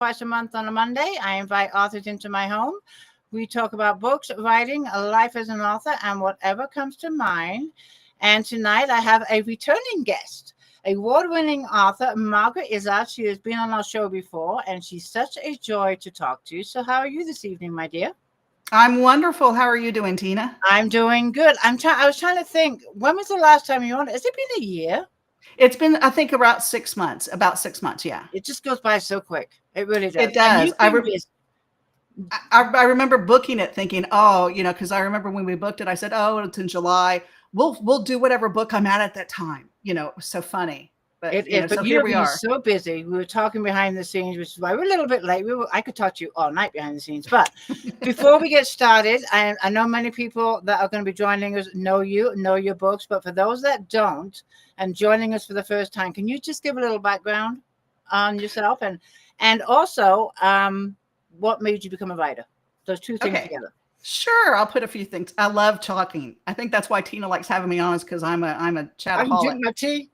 Twice a month on a Monday, I invite authors into my home. We talk about books, writing, life as an author, and whatever comes to mind. And tonight I have a returning guest, award-winning author, Margaret Izard. She has been on our show before, and she's such a joy to talk to. So how are you this evening, my dear? I'm wonderful. How are you doing, Tina? I'm doing good. I was trying to think, when was the last time you were on? Has it been a year? It's been, I think, about 6 months. About 6 months, yeah. It just goes by so quick. It really does. It does. Busy. I remember booking it thinking, oh, because I remember when we booked it, I said, oh, it's in July. We'll do whatever book I'm at that time. It was so funny. But, so here we are. So busy. We were talking behind the scenes, which is why we're a little bit late. I could talk to you all night behind the scenes. But before we get started, I know many people that are going to be joining us know you, know your books. But for those that don't and joining us for the first time, can you just give a little background on yourself and also what made you become a writer? Those two things together. Sure, I'll put a few things. I love talking. I think that's why Tina likes having me on, is because I'm a chataholic. I'm drinking my tea.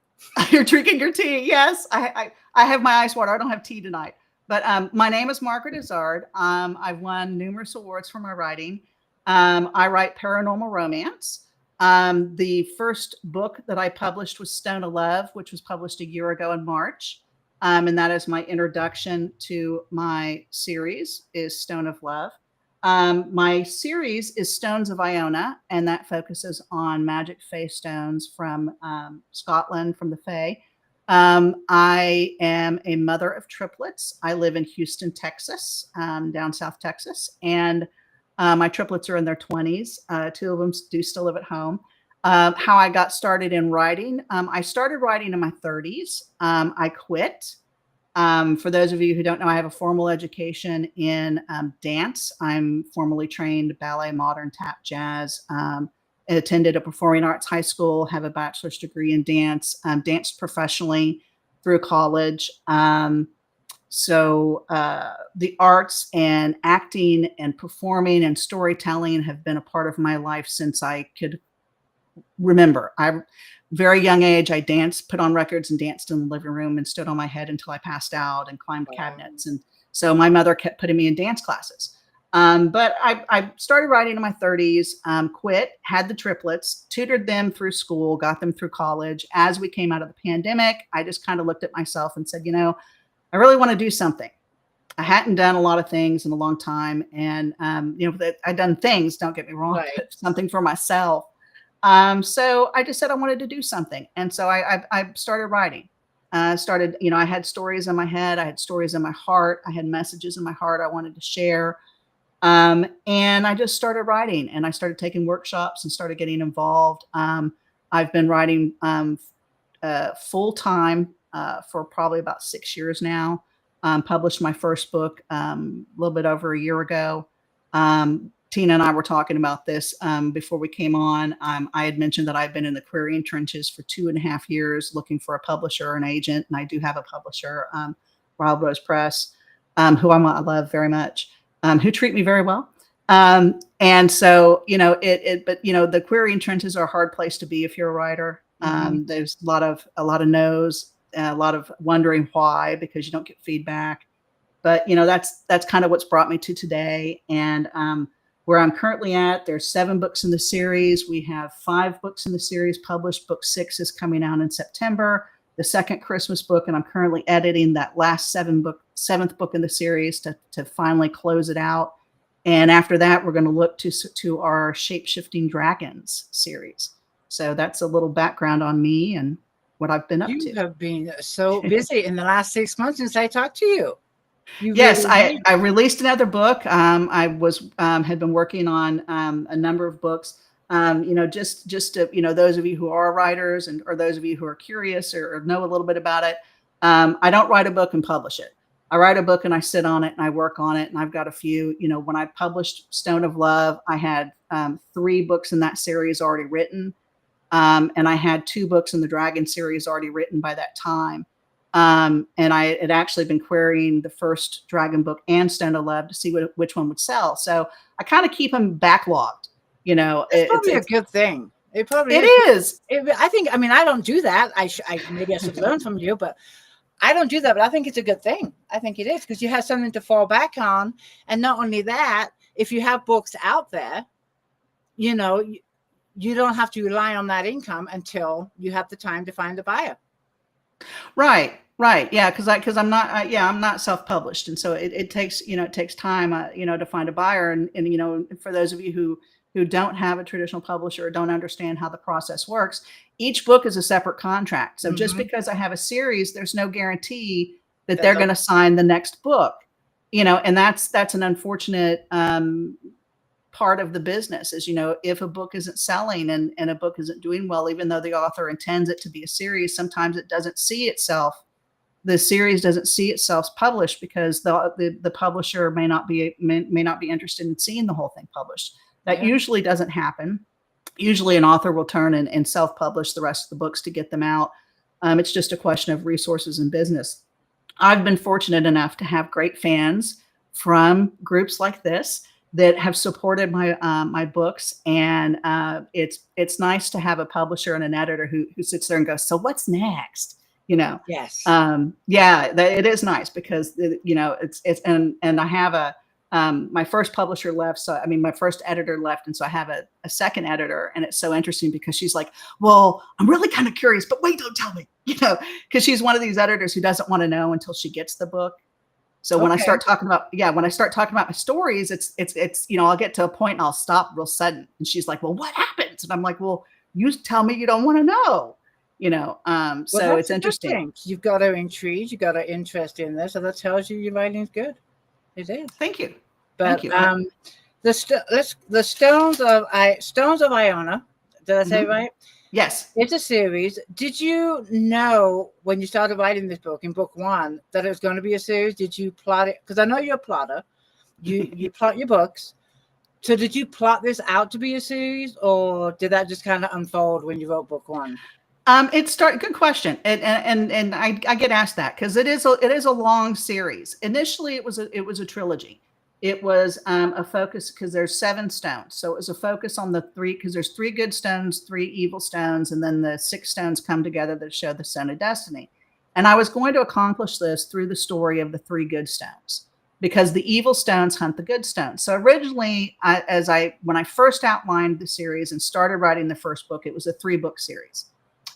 You're drinking your tea. Yes, I have my ice water. I don't have tea tonight. But my name is Margaret Izard. I've won numerous awards for my writing. I write paranormal romance. The first book that I published was Stone of Love, which was published a year ago in March. And that is my introduction to my series, is Stone of Love. My series is Stones of Iona, and that focuses on magic fae stones from Scotland, from the Fae. I am a mother of triplets. I live in Houston, Texas, down South Texas, and my triplets are in their 20s. Two of them do still live at home. How I got started in writing. I started writing in my 30s. I quit. For those of you who don't know, I have a formal education in dance. I'm formally trained ballet, modern, tap, jazz. Attended a performing arts high school, have a bachelor's degree in dance, danced professionally through college. So the arts and acting and performing and storytelling have been a part of my life since I could remember. Very young age, I danced, put on records and danced in the living room and stood on my head until I passed out and climbed cabinets. And so my mother kept putting me in dance classes. But I started writing in my 30s, quit, had the triplets, tutored them through school, got them through college. As we came out of the pandemic, I just kind of looked at myself and said, I really want to do something. I hadn't done a lot of things in a long time. And, I'd done things, don't get me wrong, but something for myself. So I just said I wanted to do something. And so I started writing. I had stories in my head. I had stories in my heart. I had messages in my heart I wanted to share. And I just started writing, and I started taking workshops and started getting involved. I've been writing full time for probably about 6 years now. Published my first book a little bit over a year ago. Tina and I were talking about this before we came on. I had mentioned that I've been in the querying trenches for 2.5 years looking for a publisher, an agent, and I do have a publisher, Wild Rose Press, who I love very much, who treat me very well. And so, but the querying trenches are a hard place to be if you're a writer. There's a lot of no's, a lot of wondering why, because you don't get feedback. But that's kind of what's brought me to today. And where I'm currently at, there's 7 books in the series. We have 5 books in the series published. Book 6 is coming out in September, the second Christmas book, and I'm currently editing that last 7th book in the series to finally close it out. And after that, we're going to look to our Shape-Shifting Dragons series. So that's a little background on me and what I've been up to. You have been so busy in the last 6 months since I talked to you. Yes, I released another book. I had been working on a number of books. Just to, those of you who are writers or those of you who are curious or know a little bit about it. I don't write a book and publish it. I write a book and I sit on it and I work on it. And I've got a few, when I published Stone of Love, I had 3 books in that series already written. And I had 2 books in the Dragon series already written by that time. And I had actually been querying the first Dragon book and Stone of Love to see which one would sell. So I kind of keep them backlogged. It's probably a good thing. It probably is. I think. I mean, I don't do that. Maybe I should learn from you, but I don't do that, but I think it's a good thing. I think it is, because you have something to fall back on. And not only that, if you have books out there, you know, you don't have to rely on that income until you have the time to find a buyer. Right. Right. Yeah. Because I'm not, I'm not self-published. And so it takes, it takes time, to find a buyer. And for those of you who don't have a traditional publisher or don't understand how the process works, each book is a separate contract. So just because I have a series, there's no guarantee that they're going to sign the next book, and that's an unfortunate part of the business is, if a book isn't selling and a book isn't doing well, even though the author intends it to be a series, sometimes it doesn't see itself. The series doesn't see itself published because the publisher may not be interested in seeing the whole thing published. That usually doesn't happen. Usually an author will turn and self-publish the rest of the books to get them out. It's just a question of resources and business. I've been fortunate enough to have great fans from groups like this that have supported my books, and it's nice to have a publisher and an editor who sits there and goes, "So what's next?" Yes. It is nice because it's and I have my first publisher left. So, my first editor left. And so I have a second editor, and it's so interesting because she's like, "Well, I'm really kind of curious, but wait, don't tell me," because she's one of these editors who doesn't want to know until she gets the book. So when I start talking about, my stories, it's, I'll get to a point and I'll stop real sudden. And she's like, "Well, what happens?" And I'm like, "Well, you tell me you don't want to know." So it's interesting. You've got her intrigued. You've got her interest in this. So that tells you your writing's good. It is. Thank you. But the Stones of Iona, did I say it right? Yes. It's a series. Did you know when you started writing this book in book 1 that it was going to be a series? Did you plot it? Because I know you're a plotter. You plot your books. So did you plot this out to be a series, or did that just kind of unfold when you wrote book 1? Good question. And I get asked that because it is a long series. Initially it was a trilogy. It was a focus because there's 7 stones. So it was a focus on the 3, because there's 3 good stones, 3 evil stones, and then the 6 stones come together that show the Stone of Destiny. And I was going to accomplish this through the story of the 3 good stones, because the evil stones hunt the good stones. So originally, when I first outlined the series and started writing the first book, it was a 3-book series.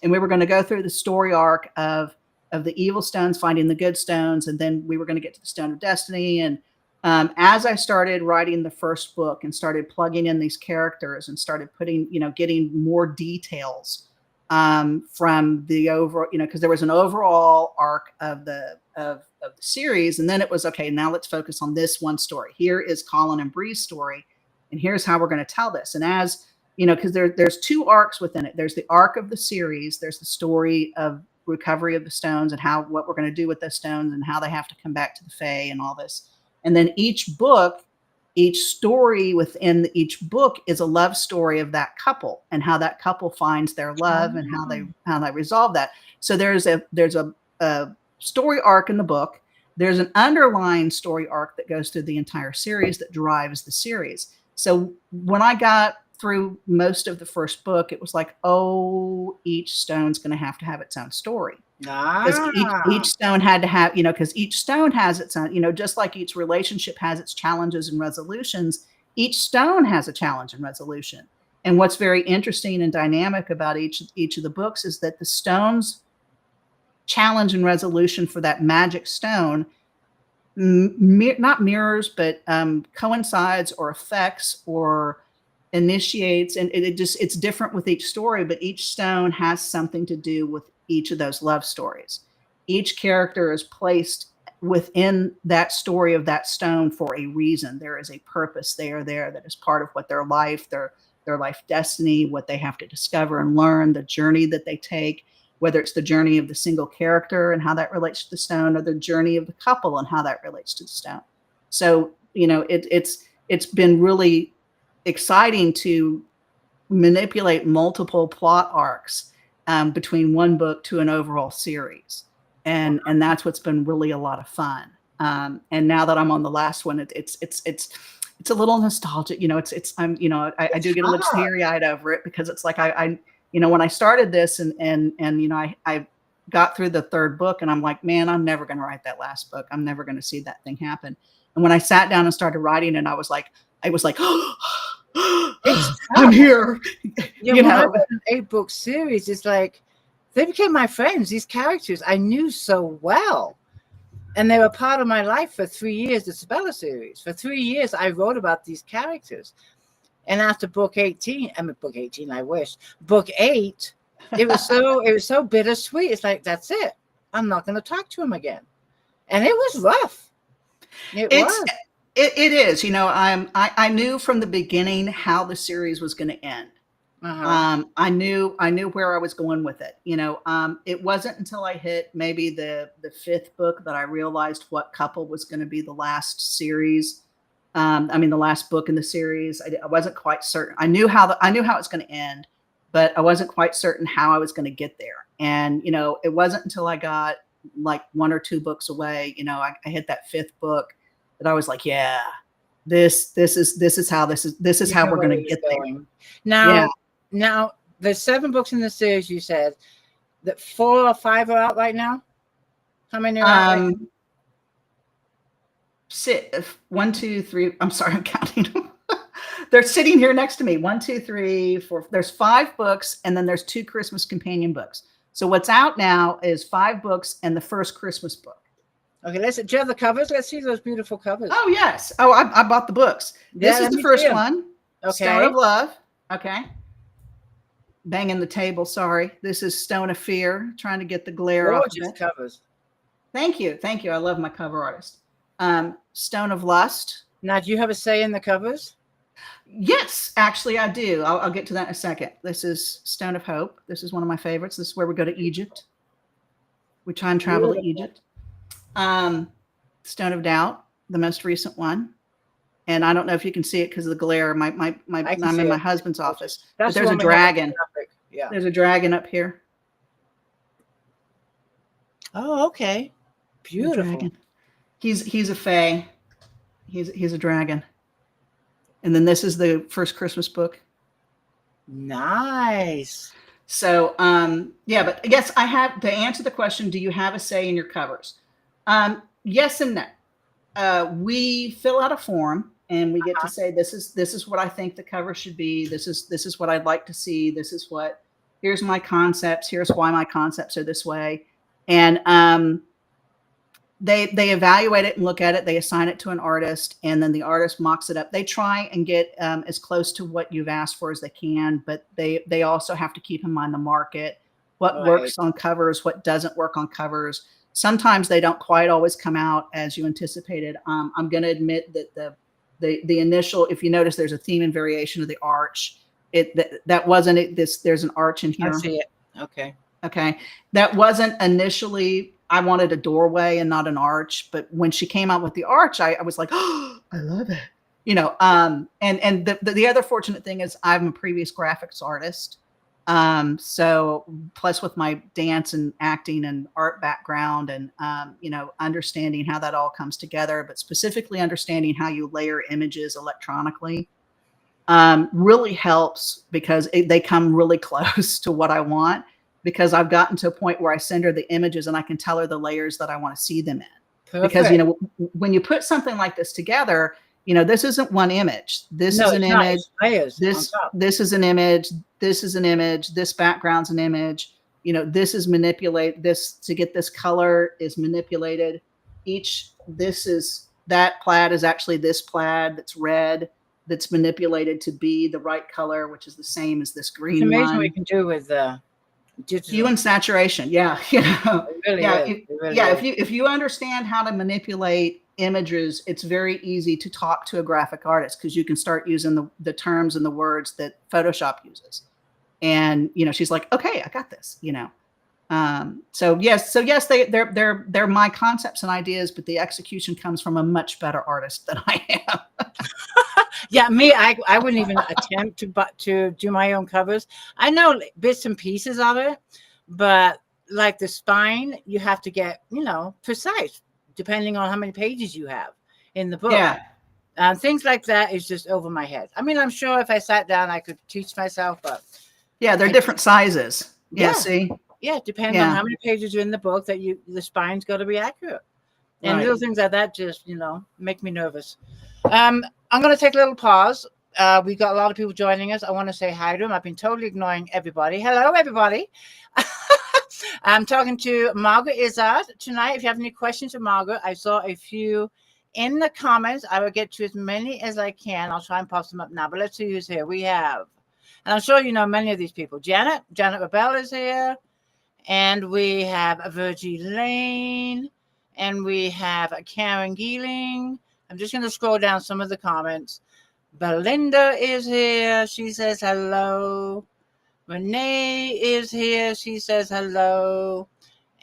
And we were going to go through the story arc of the evil stones finding the good stones, and then we were going to get to the Stone of Destiny. And as I started writing the first book and started plugging in these characters and started putting, getting more details from the overall, because there was an overall arc of the series, and then it was, okay, now let's focus on this one story. Here is Colin and Bree's story, and here's how we're going to tell this. And as because there's 2 arcs within it. There's the arc of the series. There's the story of recovery of the stones and what we're going to do with those stones and how they have to come back to the Fae and all this. And then each story within each book is a love story of that couple and how that couple finds their love and how they resolve that. So there's a story arc in the book. There's an underlying story arc that goes through the entire series that drives the series. So when I got through most of the first book, it was like, oh, each stone's going to have its own story. Because each stone had to have, because each stone has its own, just like each relationship has its challenges and resolutions, each stone has a challenge and resolution. And what's very interesting and dynamic about each of the books is that the stone's challenge and resolution for that magic stone not mirrors, but coincides or affects or initiates, and it's different with each story, but each stone has something to do with each of those love stories. Each character is placed within that story of that stone for a reason. There is a purpose there that is part of what their life destiny, what they have to discover and learn, the journey that they take, whether it's the journey of the single character and how that relates to the stone, or the journey of the couple and how that relates to the stone. So, it's been really exciting to manipulate multiple plot arcs between one book to an overall series, and that's what's been really a lot of fun. And now that I'm on the last one, it's a little nostalgic. I do get a little teary-eyed over it because it's like I when I started this and got through the third book and I'm like, man, I'm never going to write that last book. I'm never going to see that thing happen. And when I sat down and started writing it, I was like, I'm here. Yeah, you when I know, wrote an 8-book series, it's like they became my friends. These characters I knew so well. And they were part of my life for 3 years, the Sabella series. For 3 years, I wrote about these characters. And after book 18, book 18, I wish. Book 8, it was so bittersweet. It's like, that's it. I'm not going to talk to him again. And it was rough. It is. You know, I knew from the beginning how the series was going to end. I knew where I was going with it. You know, it wasn't until I hit maybe the 5th book that I realized what Cuppa was going to be the last series. The last book in the series. I wasn't quite certain. I knew how it's going to end, but I wasn't quite certain how I was going to get there. And you know, it wasn't until I got like 1 or 2 books away, you know, I hit that 5th book that I was like, yeah, this is how we're going to get there. Now there's 7 books in the series. You said that 4 or 5 are out right now. How many are out right now? 1, 2, 3. I'm sorry, I'm counting them. They're sitting here next to me. 1, 2, 3, 4. There's 5 books, and then there's 2 Christmas companion books. So what's out now is 5 books and the first Christmas book. Okay, do you have the covers? Let's see those beautiful covers. Oh yes. Oh, I bought the books. This is the first one. Okay. Stone of Love. Okay. Banging the table. Sorry. This is Stone of Fear. Trying to get the glare off of it. Covers. Thank you. Thank you. I love my cover artist. Stone of Lust. Now, do you have a say in the covers? Yes, actually, I do. I'll get to that in a second. This is Stone of Hope. This is one of my favorites. This is where we go to Egypt. We try and travel to Egypt. Stone of Doubt, the most recent one. And I don't know if you can see it because of the glare. I'm in my husband's office. But there's a dragon. Yeah. There's a dragon up here. Oh, okay. Beautiful. He's a fae. He's a dragon. And then this is the first Christmas book. Nice. So, yeah, but yes, I have to answer the question. Do you have a say in your covers? Yes and no. We fill out a form and we get to say, this is what I think the cover should be. This is what I'd like to see. Here's my concepts. Here's why my concepts are this way. And, they evaluate it and look at it. They assign it to an artist, and then the artist mocks it up. They try and get as close to what you've asked for as they can, but they also have to keep in mind the market, what works on covers, what doesn't work on covers. Sometimes they don't quite always come out as you anticipated. I'm going to admit that the initial, if you notice, there's a theme and variation of the arch. That wasn't it. There's an arch in here. I see it. Okay. Okay. That wasn't initially. I wanted a doorway and not an arch, but when she came out with the arch, I was like, oh, I love it. You know, and the other fortunate thing is I'm a previous graphics artist. So plus with my dance and acting and art background and, you know, understanding how that all comes together, but specifically understanding how you layer images electronically, really helps because they come really close to what I want. Because I've gotten to a point where I send her the images and I can tell her the layers that I want to see them in. Perfect. Because, you know, when you put something like this together, you know, this isn't one image. This is an image. This is an image. This is an image. This background's an image. You know, this is manipulate. This to get this color is manipulated. That plaid is actually this plaid that's red that's manipulated to be the right color, which is the same as this green one. It's amazing what you can do with digital. Hue and saturation. Yeah. You know, really if you understand how to manipulate images, it's very easy to talk to a graphic artist because you can start using the terms and the words that Photoshop uses. And, you know, she's like, okay, I got this, you know? So yes, they're my concepts and ideas, but the execution comes from a much better artist than I am. Yeah, me, I wouldn't even attempt to do my own covers. I know bits and pieces of it, but like the spine, you have to get, you know, precise depending on how many pages you have in the book. Yeah. Things like that is just over my head. I mean, I'm sure if I sat down, I could teach myself, but yeah, they're different sizes. Yeah. See. Yeah, it depends on how many pages are in the book that the spine's got to be accurate. And little things like that just, make me nervous. I'm going to take a little pause. We've got a lot of people joining us. I want to say hi to them. I've been totally ignoring everybody. Hello, everybody. I'm talking to Margaret Izard tonight. If you have any questions for Margaret, I saw a few in the comments. I will get to as many as I can. I'll try and post them up now. But let's see who's here. We have, and I'm sure you know many of these people. Janet Rebel is here. And we have Virgie Lane. And we have Karen Geeling. I'm just going to scroll down some of the comments. Belinda is here. She says hello. Renee is here. She says hello.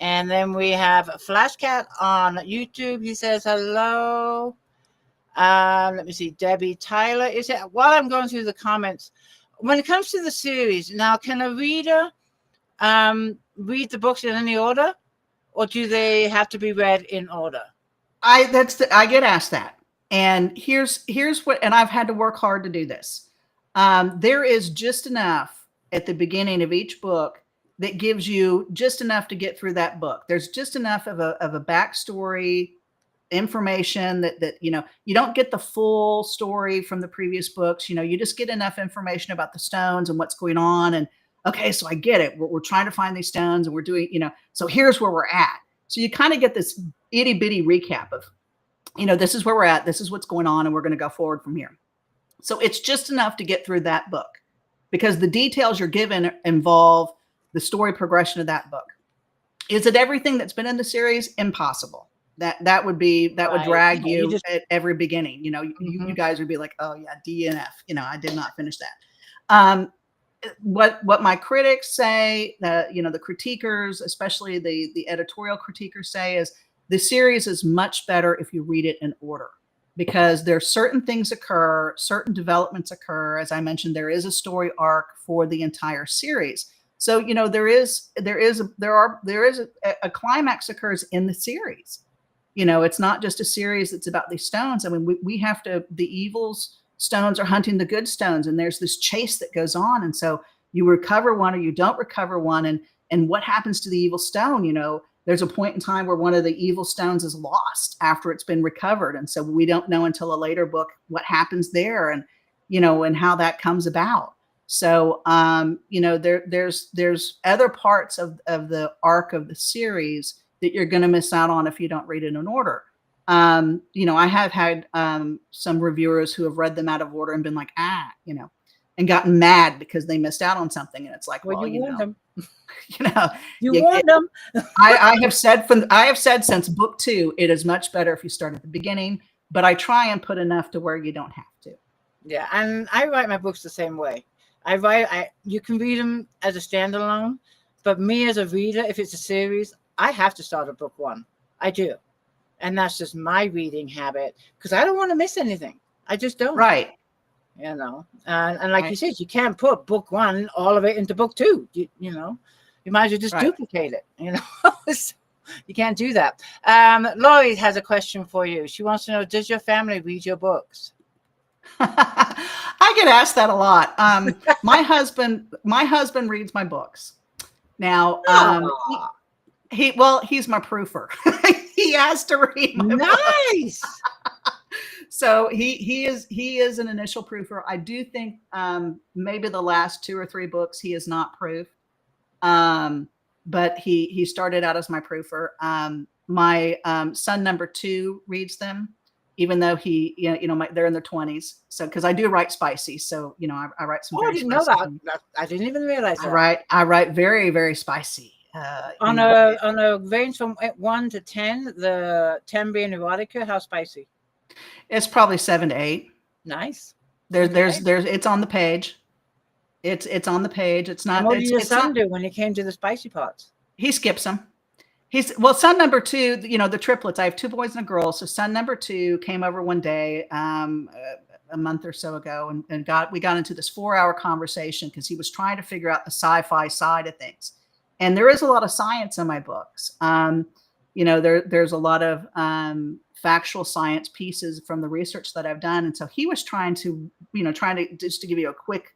And then we have Flashcat on YouTube. He says hello. Let me see. Debbie Tyler is here. While I'm going through the comments, when it comes to the series, now can a reader read the books in any order? Or do they have to be read in order? I get asked that. And here's what, and I've had to work hard to do this. There is just enough at the beginning of each book that gives you just enough to get through that book. There's just enough of a backstory information that you don't get the full story from the previous books. You just get enough information about the stones and what's going on. And okay, so I get it. We're trying to find these stones and we're doing, so here's where we're at. So you kind of get this itty bitty recap of, this is where we're at. This is what's going on. And we're going to go forward from here. So it's just enough to get through that book because the details you're given involve the story progression of that book. Is it everything that's been in the series? Impossible. That would drag you at every beginning. You guys would be like, oh yeah, D and F. I did not finish that. What my critics say, the critiquers, especially the editorial critiquers say is the series is much better if you read it in order because there's certain things occur, certain developments occur. As I mentioned, there is a story arc for the entire series. So, there is a climax occurs in the series. It's not just a series that's about these stones. I mean, we have to, the evils stones are hunting the good stones and there's this chase that goes on. And so you recover one or you don't recover one. And what happens to the evil stone? There's a point in time where one of the evil stones is lost after it's been recovered. And so we don't know until a later book what happens there and, and how that comes about. So, there's other parts of the arc of the series that you're going to miss out on if you don't read it in order. I have had some reviewers who have read them out of order and been like, and gotten mad because they missed out on something. And it's like, well, you warned them. You warned them. I have said since book 2, it is much better if you start at the beginning, but I try and put enough to where you don't have to. Yeah. And I write my books the same way. You can read them as a standalone, but me as a reader, if it's a series, I have to start at book 1. I do. And that's just my reading habit because I don't want to miss anything. I just don't. Right. And like you said, you can't put book 1, all of it into book 2. You might as well just duplicate it. You can't do that. Laurie has a question for you. She wants to know, does your family read your books? I get asked that a lot. My husband reads my books. Now, he's my proofer. He has to read my nice. So he is an initial proofer. I do think maybe the last 2 or 3 books he has not proofed. But he started out as my proofer. My son number 2 reads them, even though they're in their 20s. So because I do write spicy, so I write some. Oh, I didn't know that. I didn't even realize that. I write very, very spicy. On a range from 1 to 10, the 10 being erotica, how spicy? It's probably 7 to 8. Nice. There's it's on the page. It's on the page. It's not. And what did your son do when it came to the spicy parts? He skips them. Son number 2, the triplets. I have 2 boys and a girl. So son number 2 came over one day, a month or so ago, and we got into this 4-hour conversation because he was trying to figure out the sci-fi side of things. And there is a lot of science in my books. There's a lot of factual science pieces from the research that I've done. And so he was trying to just to give you a quick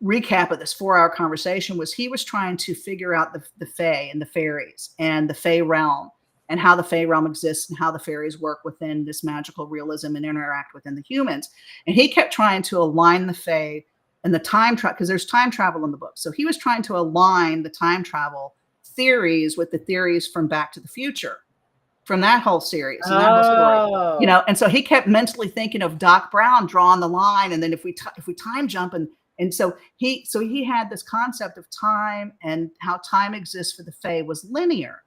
recap of this 4-hour conversation was he was trying to figure out the Fae and the fairies and the Fae realm and how the Fae realm exists and how the fairies work within this magical realism and interact within the humans. And he kept trying to align the Fae and the time travel, because there's time travel in the book. So he was trying to align the time travel theories with the theories from Back to the Future, from that whole series and that whole story, you know. And so he kept mentally thinking of Doc Brown drawing the line, and then if we time jump, and so he had this concept of time and how time exists for the Fae was linear,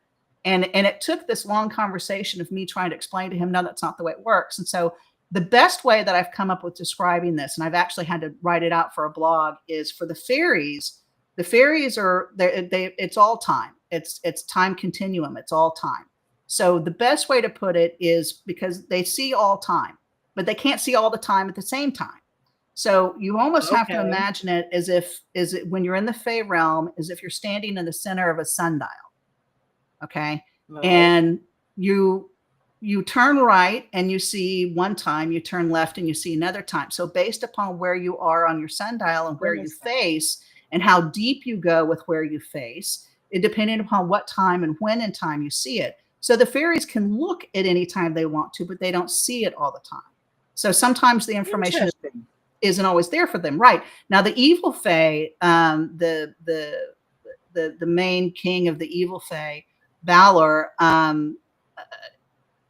and it took this long conversation of me trying to explain to him, no, that's not the way it works. And so the best way that I've come up with describing this, and I've actually had to write it out for a blog, is for the fairies. The fairies are it's all time. It's time continuum. It's all time. So the best way to put it is, because they see all time, but they can't see all the time at the same time. So you almost have to imagine it as if, when you're in the Fae realm, as if you're standing in the center of a sundial. Okay. Right. And you turn right and you see one time, you turn left and you see another time. So based upon where you are on your sundial and where you face and how deep you go with where you face, it depending upon what time and when in time you see it. So the fairies can look at any time they want to, but they don't see it all the time. So sometimes the information isn't always there for them. Right. Now the evil Fae, the main king of the evil Fae, Balor,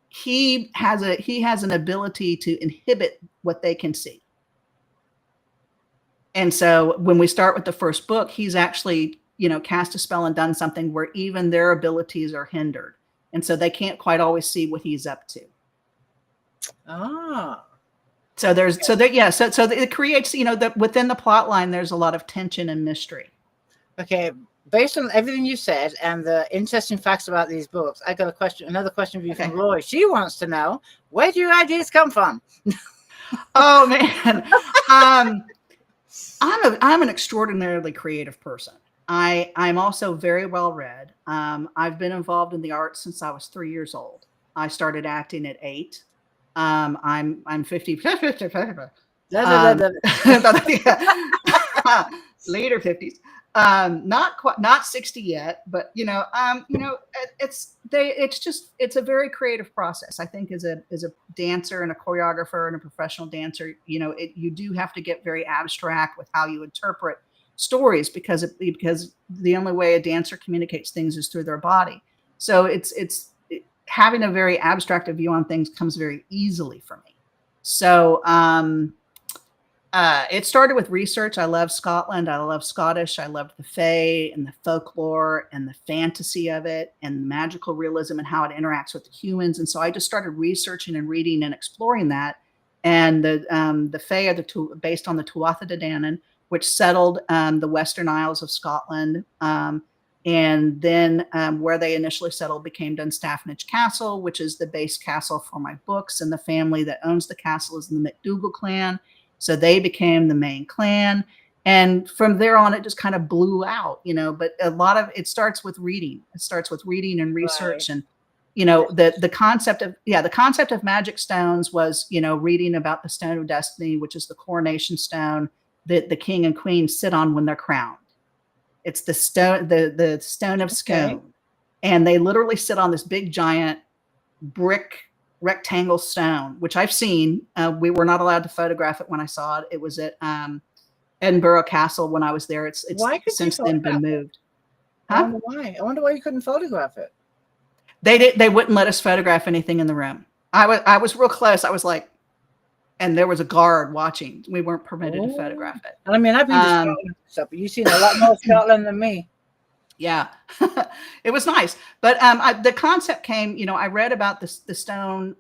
he has an ability to inhibit what they can see. And so when we start with the first book, he's actually, cast a spell and done something where even their abilities are hindered. And so they can't quite always see what he's up to. Ah. So it creates, that within the plot line, there's a lot of tension and mystery. Okay. Based on everything you said and the interesting facts about these books, I got another question for you from Roy. She wants to know, where do your ideas come from? Oh man. I'm an extraordinarily creative person. I'm also very well read. I've been involved in the arts since I was 3 years old. I started acting at 8. I'm 50. Later 50s. Not 60 yet, but it's a very creative process. I think as a dancer and a choreographer and a professional dancer, you do have to get very abstract with how you interpret stories, because the only way a dancer communicates things is through their body. So having a very abstract view on things comes very easily for me. So it started with research. I love Scotland. I love Scottish. I loved the Fae and the folklore and the fantasy of it and magical realism and how it interacts with the humans. And so I just started researching and reading and exploring that. And the Fae are based on the Tuatha De Danann, which settled the Western Isles of Scotland. And then where they initially settled became Dunstafnage Castle, which is the base castle for my books. And the family that owns the castle is the MacDougall clan. So they became the main clan. And from there on, it just kind of blew out, but a lot of it starts with reading. It starts with reading and research. Right. And, the concept of magic stones was, reading about the Stone of Destiny, which is the coronation stone that the king and queen sit on when they're crowned. It's the stone of scone. And they literally sit on this big, giant brick rectangle stone, which I've seen. We were not allowed to photograph it when I saw it. It was at Edinburgh Castle when I was there. It's since then been moved. Huh? I wonder why you couldn't photograph it. They wouldn't let us photograph anything in the room. I was real close. I was like, and there was a guard watching. We weren't permitted to photograph it. I mean, I've been to Scotland stuff, but you've seen a lot more Scotland than me. Yeah, it was nice. But the concept came, I read about the stone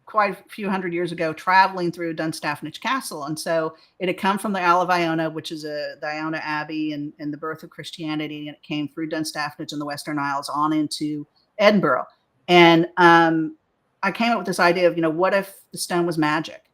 quite a few hundred years ago, traveling through Dunstafnage Castle. And so it had come from the Isle of Iona, which is the Iona Abbey and the birth of Christianity. And it came through Dunstafnage and the Western Isles on into Edinburgh. And I came up with this idea of, what if the stone was magic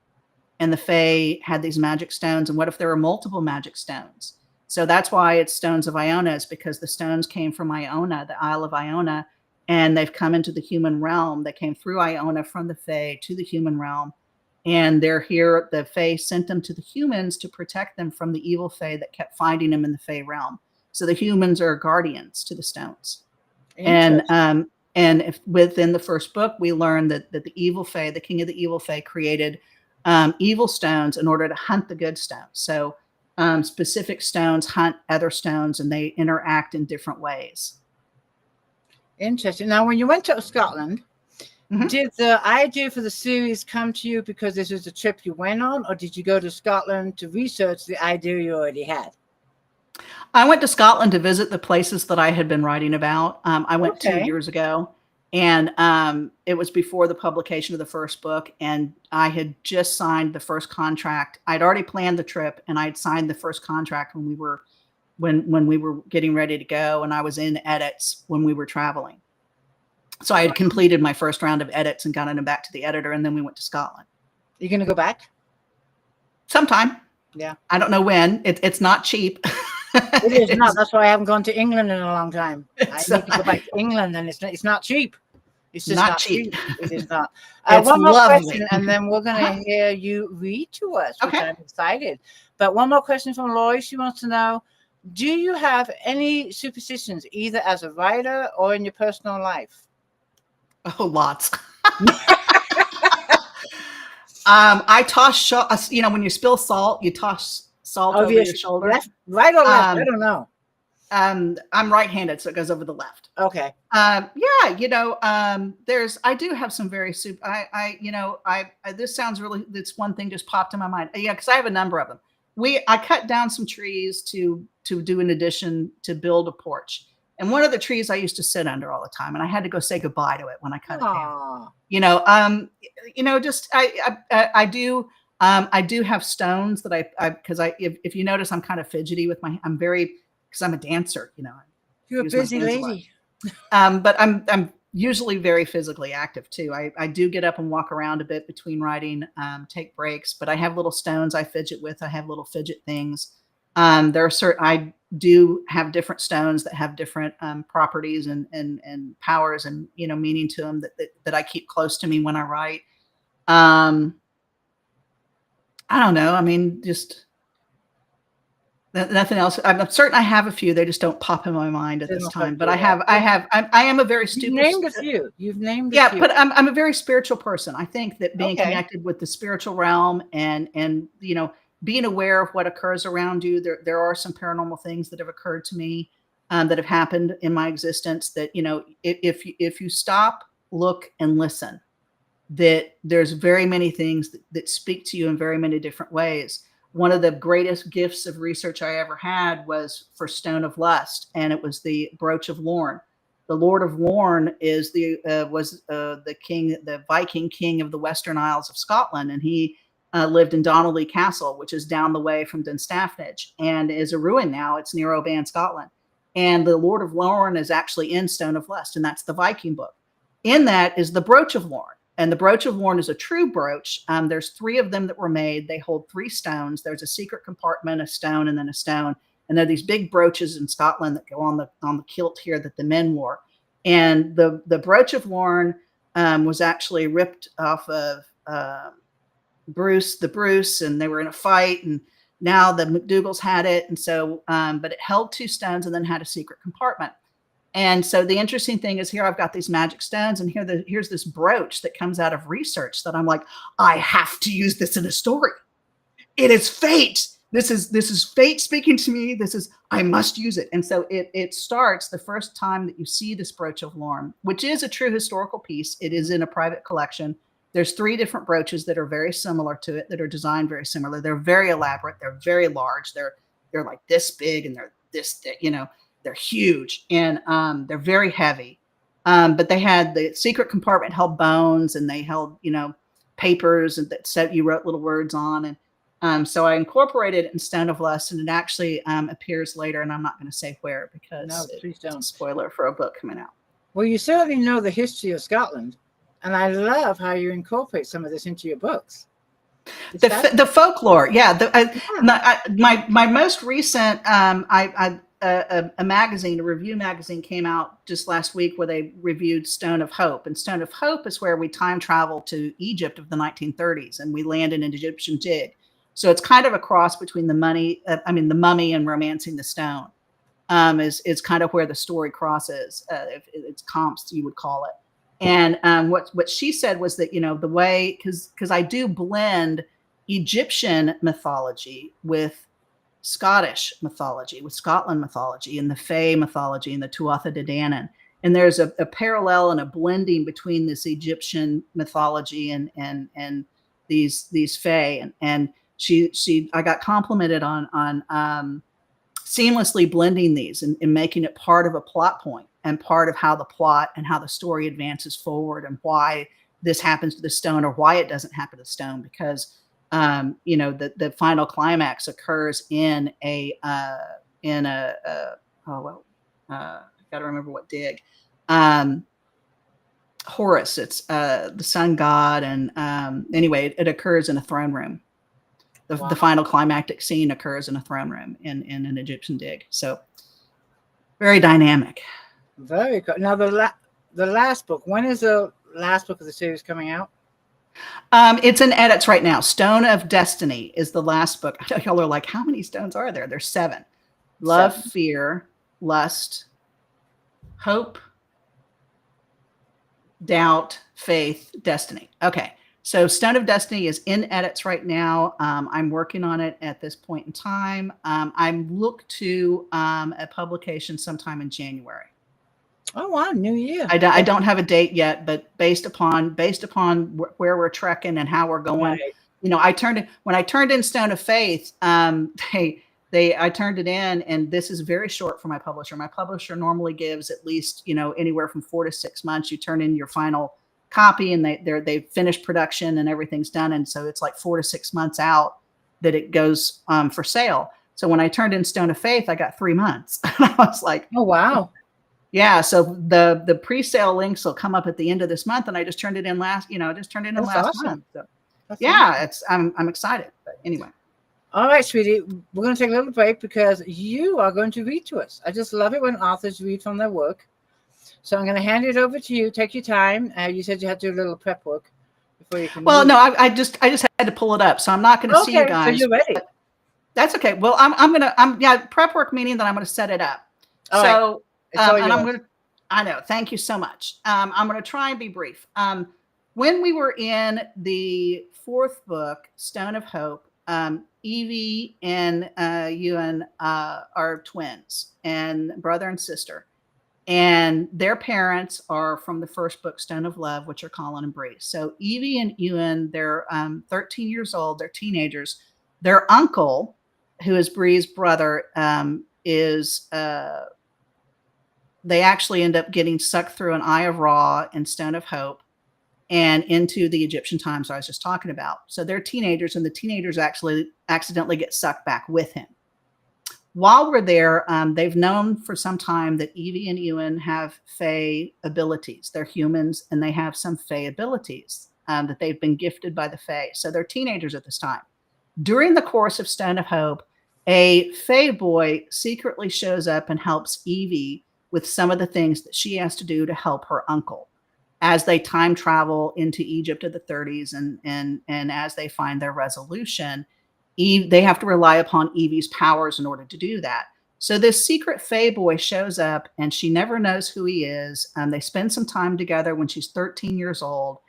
and the Fae had these magic stones? And what if there were multiple magic stones? So that's why it's Stones of Iona, is because the stones came from Iona, the Isle of Iona, and they've come into the human realm. They came through Iona from the Fae to the human realm. And they're here. The Fae sent them to the humans to protect them from the evil Fae that kept finding them in the Fae realm. So the humans are guardians to the stones. And if within the first book, we learn that the evil Fae, the king of the evil Fae, created evil stones in order to hunt the good stones. So specific stones hunt other stones, and they interact in different ways. Interesting. Now, when you went to Scotland, did the idea for the series come to you because this was a trip you went on, or did you go to Scotland to research the idea you already had? I went to Scotland to visit the places that I had been writing about. I went 2 years ago, and it was before the publication of the first book, and I had just signed the first contract. I'd already planned the trip, and I'd signed the first contract when we were getting ready to go, and I was in edits when we were traveling. So I had completed my first round of edits and gotten them back to the editor, and then we went to Scotland. You're going to go back? Sometime. Yeah. I don't know when. It's not cheap. It is not. That's why I haven't gone to England in a long time. I need to go back to England, and it's not cheap. It's just not cheap. It is not. One more question, and then we're going to hear you read to us, which I'm excited. But one more question from Lori. She wants to know, do you have any superstitions, either as a writer or in your personal life? Oh, lots. I toss, when you spill salt, you toss salt over your shoulder. Left, right or left? I don't know. I'm right-handed, so it goes over the left. Okay. I do have some very this sounds really, this one thing just popped in my mind. Yeah, because I have a number of them. I cut down some trees to do an addition to build a porch. And one of the trees I used to sit under all the time, and I had to go say goodbye to it when I cut it down. I do have stones that because if you notice, I'm kind of fidgety with because I'm a dancer, You're a busy lady. But I'm usually very physically active too. I do get up and walk around a bit between writing, take breaks, but I have little stones I fidget with. I have little fidget things. I do have different stones that have different properties and powers and meaning to them that I keep close to me when I write. I don't know. I mean, just nothing else. I'm certain I have a few. They just don't pop in my mind at this time. But I am a very stupid. You've named a few. You've named a few. But I'm a very spiritual person. I think that being connected with the spiritual realm and being aware of what occurs around you. There are some paranormal things that have occurred to me that have happened in my existence that, if you stop, look, and listen, that there's very many things that speak to you in very many different ways. One of the greatest gifts of research I ever had was for Stone of Lust, and it was the Brooch of Lorne. The Lord of Lorne was the king, the Viking king of the Western Isles of Scotland, and he lived in Donnelly Castle, which is down the way from Dunstafnage, and is a ruin now. It's near Oban, Scotland. And the Lord of Lorne is actually in Stone of Lust, and that's the Viking book. In that is the Brooch of Lorne. And the Brooch of Lorne is a true brooch. There's 3 of them that were made. They hold 3 stones. There's a secret compartment, a stone, and then a stone. And there are these big brooches in Scotland that go on the kilt here that the men wore. And the Brooch of Lorne was actually ripped off of Bruce, and they were in a fight, and now the McDougals had it. And so, but it held 2 stones and then had a secret compartment. And so the interesting thing is here I've got these magic stones, and here's this brooch that comes out of research that I'm like, I have to use this in a story. It is fate. This is fate speaking to me. I must use it. And so it starts the first time that you see this Brooch of Lorne, which is a true historical piece. It is in a private collection. There's 3 different brooches that are very similar to it, that are designed very similar. They're very elaborate. They're very large. They're like this big, and they're this thick, they're huge, and they're very heavy. But they had the secret compartment held bones, and they held, papers and that said you wrote little words on. And so I incorporated it in Stone of Lust, and it actually appears later, and I'm not going to say where because please don't. It's a spoiler for a book coming out. Well, you certainly know the history of Scotland, and I love how you incorporate some of this into your books. The folklore, yeah. My most recent, a magazine, a review magazine came out just last week where they reviewed Stone of Hope. And Stone of Hope is where we time travel to Egypt of the 1930s and we land in an Egyptian dig. So it's kind of a cross between the Mummy and Romancing the Stone. Is kind of where the story crosses. It's comps, you would call it. And what she said was that, the way, because I do blend Egyptian mythology with Scottish mythology, with Scotland mythology, and the Fae mythology, and the Tuatha De Danann. And there's a parallel and a blending between this Egyptian mythology and these Fae. And I got complimented on seamlessly blending these and making it part of a plot point and part of how the plot and how the story advances forward and why this happens to the stone or why it doesn't happen to the stone. Because the final climax occurs in I gotta remember what dig. Horus, it's the sun god, and anyway, it occurs in a throne room. The final climactic scene occurs in a throne room in an Egyptian dig. So very dynamic. Very good. Now the last book. When is the last book of the series coming out? It's in edits right now. Stone of Destiny is the last book. Y'all are like, how many stones are there? There's 7. Love, fear, lust, hope, doubt, faith, destiny. Okay. So Stone of Destiny is in edits right now. I'm working on it at this point in time. I look to a publication sometime in January. Oh wow, New Year. I don't have a date yet, but based upon where we're trekking and how we're going, right. When I turned in Stone of Faith, I turned it in, and this is very short for my publisher. My publisher normally gives at least anywhere from 4 to 6 months. You turn in your final copy, and they've finished production and everything's done, and so it's like 4 to 6 months out that it goes for sale. So when I turned in Stone of Faith, I got 3 months. I was like, oh wow. Yeah, so the pre-sale links will come up at the end of this month, and I just turned it in last awesome. month. So yeah, awesome. I'm excited. But anyway. All right, sweetie, we're going to take a little break because you are going to read to us. I just love it when authors read from their work. So I'm going to hand it over to you. Take your time. You said you had to do a little prep work before you can. Well, no, I just had to pull it up, so I'm not going to see you guys. So you're ready. That's okay. Well, prep work meaning that I'm going to set it up. All right. And I know. Thank you so much. I'm going to try and be brief. When we were in the 4th book, Stone of Hope, Evie and Ewan are twins and brother and sister. And their parents are from the first book, Stone of Love, which are Colin and Bree. So Evie and Ewan, they're 13 years old. They're teenagers. Their uncle, who is Bree's brother, they actually end up getting sucked through an Eye of Ra and Stone of Hope and into the Egyptian times I was just talking about. So they're teenagers, and the teenagers actually accidentally get sucked back with him. While we're there, they've known for some time that Evie and Ewan have Fae abilities. They're humans, and they have some Fae abilities that they've been gifted by the Fae. So they're teenagers at this time. During the course of Stone of Hope, a Fae boy secretly shows up and helps Evie with some of the things that she has to do to help her uncle as they time travel into Egypt of the 30s and as they find their resolution. They have to rely upon Evie's powers in order to do that. So this secret Fae boy shows up, and she never knows who he is. They spend some time together when she's 13 years old,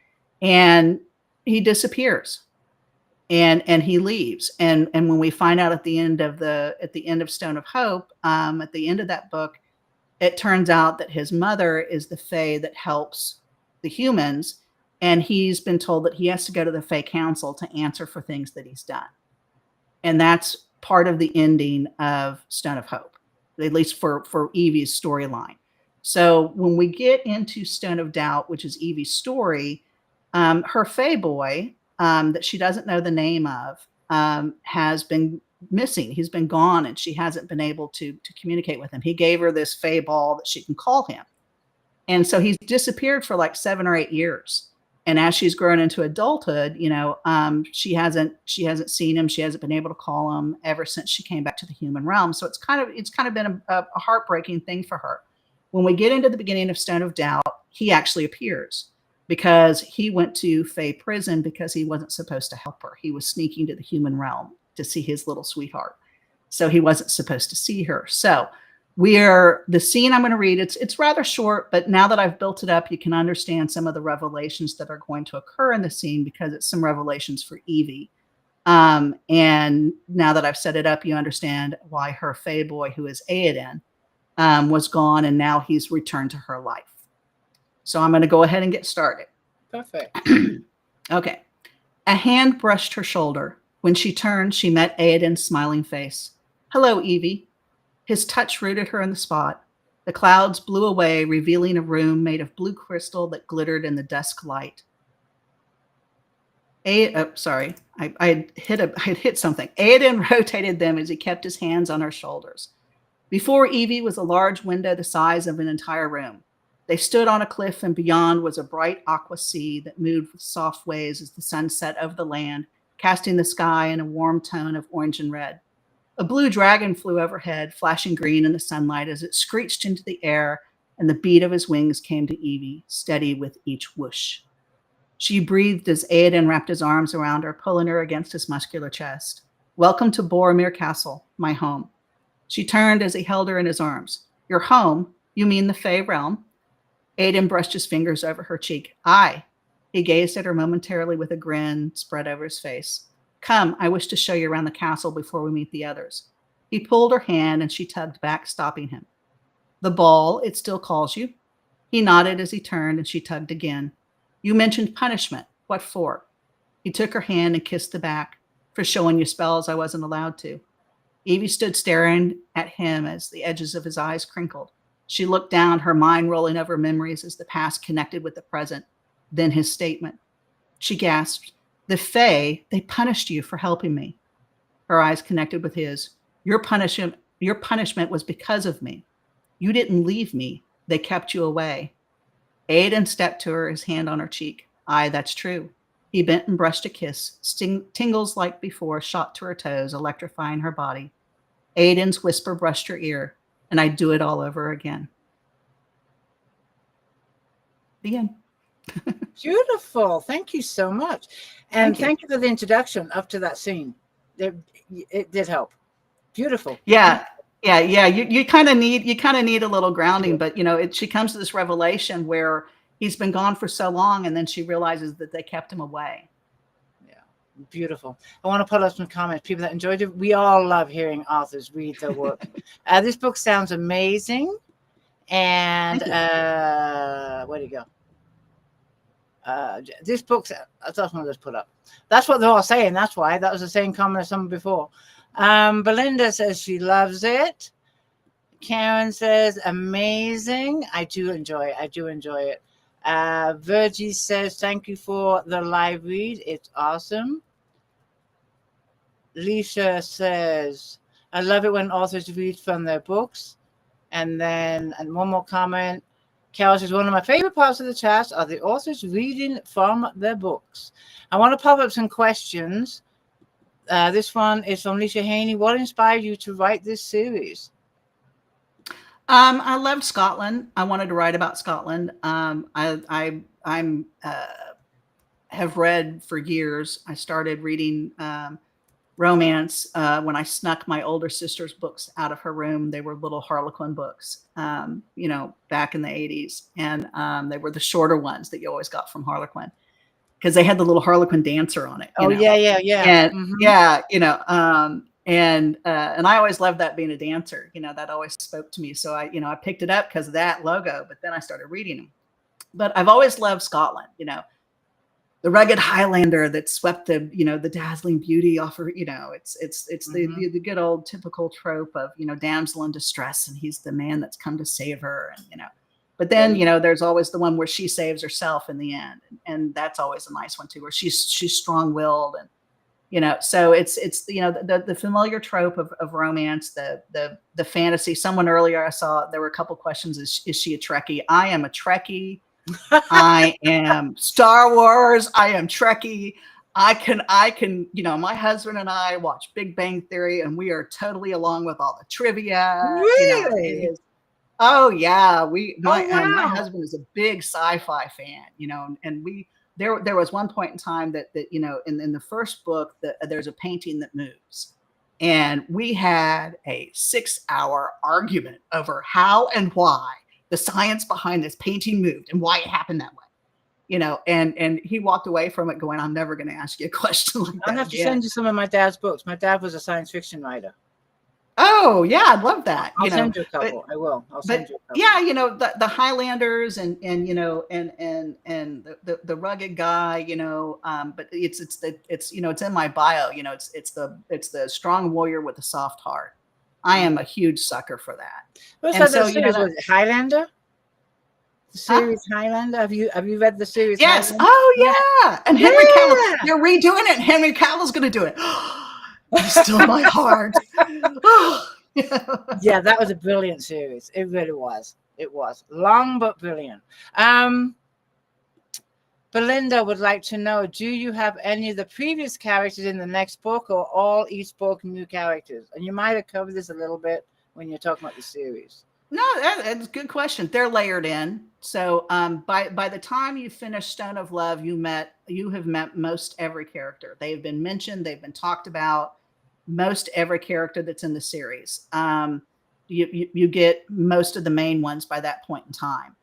and he disappears, and he leaves. And when we find out at the end of Stone of Hope, at the end of that book, it turns out that his mother is the Fae that helps the humans, and he's been told that he has to go to the Fae Council to answer for things that he's done. And that's part of the ending of Stone of Hope, at least for Evie's storyline. So when we get into Stone of Doubt, which is Evie's story, her Fae boy that she doesn't know the name of has been missing. He's been gone, and she hasn't been able to communicate with him. He gave her this Fae ball that she can call him. And so he's disappeared for like 7 or 8 years. And as she's grown into adulthood, she hasn't seen him. She hasn't been able to call him ever since she came back to the human realm. So it's kind of been a heartbreaking thing for her. When we get into the beginning of Stone of Doubt, he actually appears because he went to Fae prison because he wasn't supposed to help her. He was sneaking to the human realm to see his little sweetheart. So he wasn't supposed to see her. So the scene I'm going to read, it's rather short, but now that I've built it up, you can understand some of the revelations that are going to occur in the scene because it's some revelations for Evie. And now that I've set it up, you understand why her Fae boy, who is Aoden, was gone, and now he's returned to her life. So I'm going to go ahead and get started. Perfect. Okay. A hand brushed her shoulder. When she turned, she met Aoden's smiling face. Hello, Evie. His touch rooted her in the spot. The clouds blew away, revealing a room made of blue crystal that glittered in the dusk light. Sorry, I hit something. Aoden rotated them as he kept his hands on her shoulders. Before Evie was a large window the size of an entire room. They stood on a cliff, and beyond was a bright aqua sea that moved with soft waves as the sun set over the land, casting the sky in a warm tone of orange and red. A blue dragon flew overhead, flashing green in the sunlight as it screeched into the air, and the beat of his wings came to Evie, steady with each whoosh. She breathed as Aoden wrapped his arms around her, pulling her against his muscular chest. Welcome to Boromir Castle, my home. She turned as he held her in his arms. Your home? You mean the Fae realm? Aoden brushed his fingers over her cheek. Aye. He gazed at her momentarily with a grin spread over his face. Come, I wish to show you around the castle before we meet the others. He pulled her hand and she tugged back, stopping him. The ball, it still calls you? He nodded as he turned and she tugged again. You mentioned punishment. What for? He took her hand and kissed the back. For showing you spells I wasn't allowed to. Evie stood staring at him as the edges of his eyes crinkled. She looked down, her mind rolling over memories as the past connected with the present. Then his statement. She gasped. The Fae, they punished you for helping me. Her eyes connected with his. Your punishment was because of me. You didn't leave me. They kept you away. Aoden stepped to her, his hand on her cheek. Aye, that's true. He bent and brushed a kiss. Tingles like before shot to her toes, electrifying her body. Aoden's whisper brushed her ear, and I'd do it all over again. The end. Beautiful. Thank you so much. And thank you for the introduction up to that scene. It did help. Beautiful. Yeah. You kind of need a little grounding, but she comes to this revelation where he's been gone for so long, and then she realizes that they kept him away. Yeah. Beautiful. I want to put up some comments. People that enjoyed it. We all love hearing authors read their work. This book sounds amazing. And where'd it go? This book's that's what I just put up. That's what they're all saying. That's why that was the same comment as someone before. Belinda says she loves it. Karen says amazing. I do enjoy it. Virgie says thank you for the live read. It's awesome. Lisa says I love it when authors read from their books. And one more comment. Carol says, one of my favorite parts of the chat are the authors reading from their books. I want to pop up some questions. This one is from Lisa Haney. What inspired you to write this series? I loved Scotland. I wanted to write about Scotland. I have read for years. I started reading romance when I snuck my older sister's books out of her room. They were little Harlequin books, back in the 80s. And they were the shorter ones that you always got from Harlequin because they had the little Harlequin dancer on it. Yeah. And, and I always loved that being a dancer, that always spoke to me. So I picked it up because of that logo, but then I started reading them. But I've always loved Scotland, the rugged Highlander that swept the dazzling beauty off her, it's the good old typical trope of, damsel in distress, and he's the man that's come to save her. And, but then, there's always the one where she saves herself in the end. And that's always a nice one too, where she's strong willed and, so it's the familiar trope of romance, the fantasy. Someone earlier I saw, there were a couple questions. Is she a Trekkie? I am a Trekkie. I am Star Wars. I am Trekkie. I can, my husband and I watch Big Bang Theory, and we are totally along with all the trivia. It Really? is. Oh yeah, Oh my wow. husband is a big sci-fi fan, and there was one point in time that in the first book that there's a painting that moves, and we had a 6-hour argument over how and why the science behind this painting moved and why it happened that way. And he walked away from it going, I'm never going to ask you a question like I'll that have to again. send you some of my dad's books. My dad was a science fiction writer. Oh yeah, I'd love that. I'll send you a But couple. I will. I'll but send you a couple. yeah, the Highlanders and the rugged guy, but it's in my bio, it's the strong warrior with a soft heart. I am a huge sucker for that. What's And that so, series? that, Was it Highlander? The huh? series Highlander. Have you read the series Yes. Highlander? Oh yeah. And Henry Cavill, Yeah. they're redoing it. Henry Cavill's going to do it. He's still my heart. Yeah, that was a brilliant series. It really was. It was long but brilliant. Belinda would like to know, do you have any of the previous characters in the next book, or all each book new characters? And you might have covered this a little bit when you're talking about the series. No, that's a good question. They're layered in. So by the time you finish Stone of Love, you have met most every character. They've been mentioned. They've been talked about. Most every character that's in the series. You get most of the main ones by that point in time.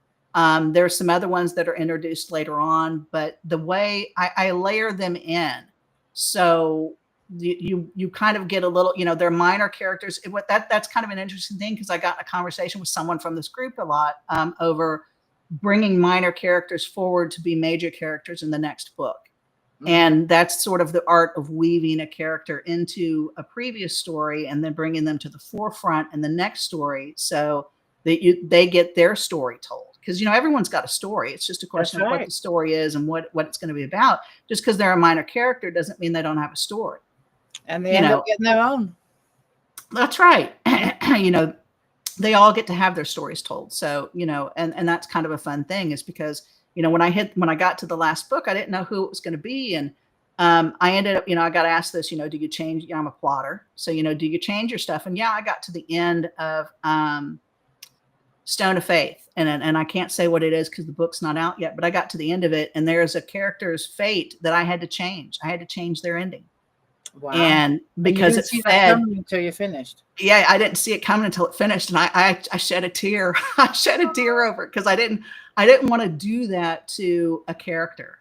There's some other ones that are introduced later on, but the way I layer them in, so you kind of get a little, they're minor characters. That's kind of an interesting thing, because I got in a conversation with someone from this group a lot over bringing minor characters forward to be major characters in the next book. And that's sort of the art of weaving a character into a previous story and then bringing them to the forefront in the next story, so that they get their story told. Because everyone's got a story. It's just a question of what the story is and what it's going to be about. Just because they're a minor character doesn't mean they don't have a story. And they end up getting their own. That's right. They all get to have their stories told. So and that's kind of a fun thing, is because when I got to the last book, I didn't know who it was going to be. And I ended up, I got asked this, do you change? I'm a plotter. So, do you change your stuff? And yeah, I got to the end of Stone of Faith. And I can't say what it is because the book's not out yet, but I got to the end of it. And there's a character's fate that I had to change. I had to change their ending. Wow. And because it fed until you finished. Yeah, I didn't see it coming until it finished. And I shed a tear. I shed a tear over it, because I didn't want to do that to a character,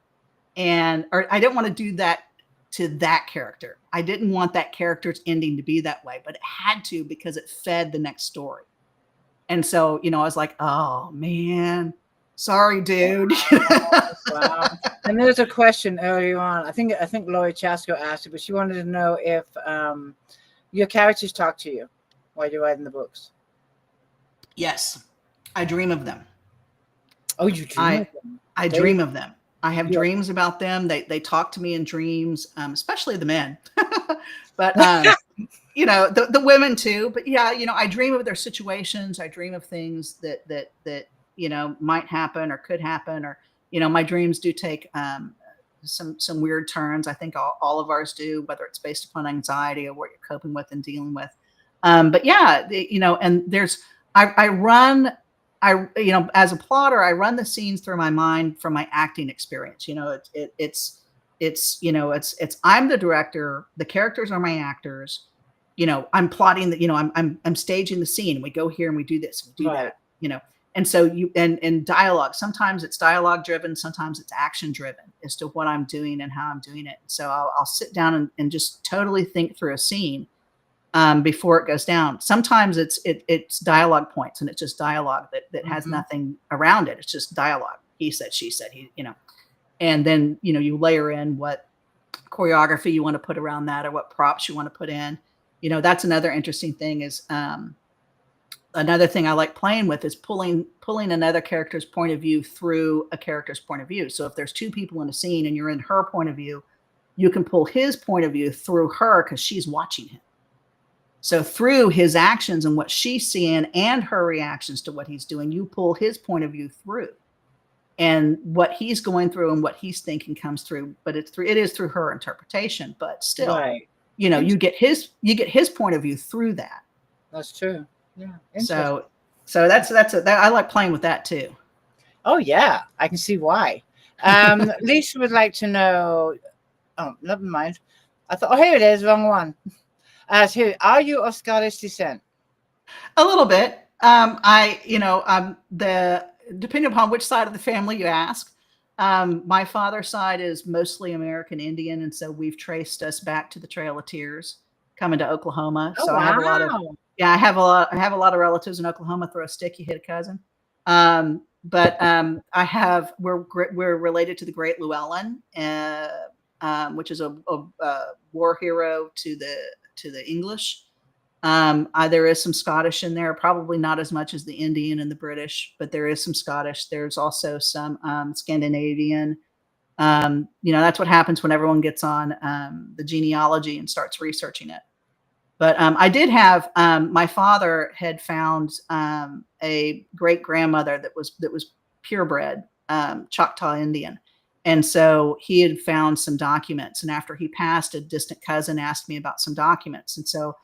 or I didn't want to do that to that character. I didn't want that character's ending to be that way, but it had to, because it fed the next story. And so, I was like, oh man, sorry, dude. Wow. And there's a question earlier on. I think Lori Chasko asked it, but she wanted to know if your characters talk to you while you're writing the books. Yes, I dream of them. Oh, you dream of them? I dream of them. I have dreams about them. They talk to me in dreams, especially the men, but the women too. But yeah, I dream of their situations. I dream of things that might happen or could happen, or my dreams do take some weird turns. I think all of ours do, whether it's based upon anxiety or what you're coping with and dealing with. But yeah, and there's as a plotter, I run the scenes through my mind from my acting experience. It's I'm the director, the characters are my actors. I'm plotting that, I'm staging the scene. We go here and we do this, we do that, And so and dialogue, sometimes it's dialogue driven, sometimes it's action driven as to what I'm doing and how I'm doing it. So I'll sit down and just totally think through a scene before it goes down. Sometimes it's dialogue points, and it's just dialogue that has nothing around it. It's just dialogue. He said, she said, and then, you layer in what choreography you want to put around that, or what props you want to put in. That's another interesting thing, is another thing I like playing with is pulling another character's point of view through a character's point of view. So if there's two people in a scene and you're in her point of view, you can pull his point of view through her, because she's watching him. So through his actions and what she's seeing and her reactions to what he's doing, you pull his point of view through. and what he's going through and what he's thinking comes through, but it is through her interpretation. But still, Right. you get his point of view through that. That's true. Yeah. So I like playing with that too. Oh yeah, I can see why. Lisa would like to know. Oh, never mind. I thought, oh, here it is, wrong one. Are you of Scottish descent? A little bit. Depending upon which side of the family you ask, my father's side is mostly American Indian, and so we've traced us back to the Trail of Tears, coming to Oklahoma. Oh, So wow. I have a lot of relatives in Oklahoma. Throw a stick, you hit a cousin. We're related to the Great Llewellyn, which is a war hero to the English. There is some Scottish in there, probably not as much as the Indian and the British, but there is some Scottish. There's also some Scandinavian. That's what happens when everyone gets on the genealogy and starts researching it. But I did have my father had found a great grandmother that was purebred Choctaw Indian. And so he had found some documents. And after he passed, a distant cousin asked me about some documents. And so,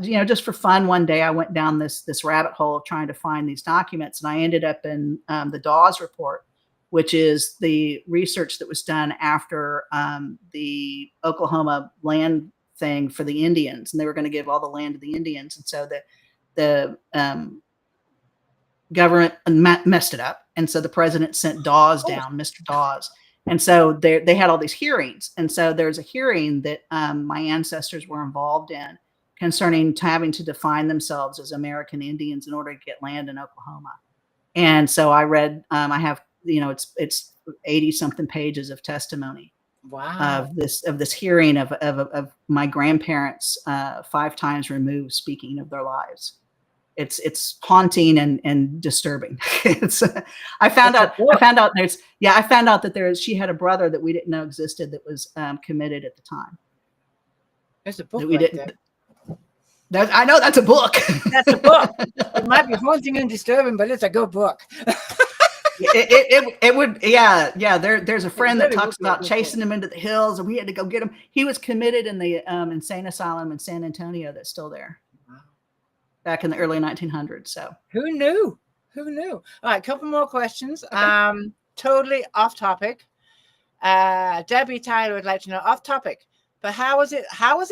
just for fun, one day I went down this rabbit hole of trying to find these documents. And I ended up in the Dawes Report, which is the research that was done after the Oklahoma land thing for the Indians. And they were going to give all the land to the Indians. And so the government messed it up. And so the president sent Dawes down, Mr. Dawes. And so they had all these hearings. And so there's a hearing that my ancestors were involved in concerning having to define themselves as American Indians in order to get land in Oklahoma. And so I read, I have, it's 80 something pages of testimony. Wow. Of this hearing of my grandparents 5 times removed speaking of their lives. It's haunting and disturbing. I found out that she had a brother that we didn't know existed that was committed at the time. There's a book that we right didn't. I know that's a book. That's a book. It might be haunting and disturbing, but it's a good book. It would, yeah. There's a friend that talks about chasing him into the hills, and we had to go get him. He was committed in the insane asylum in San Antonio that's still there. Back in the early 1900s. So who knew? All right, a couple more questions. Okay. Totally off topic. Debbie Tyler would like to know, off topic, but how was it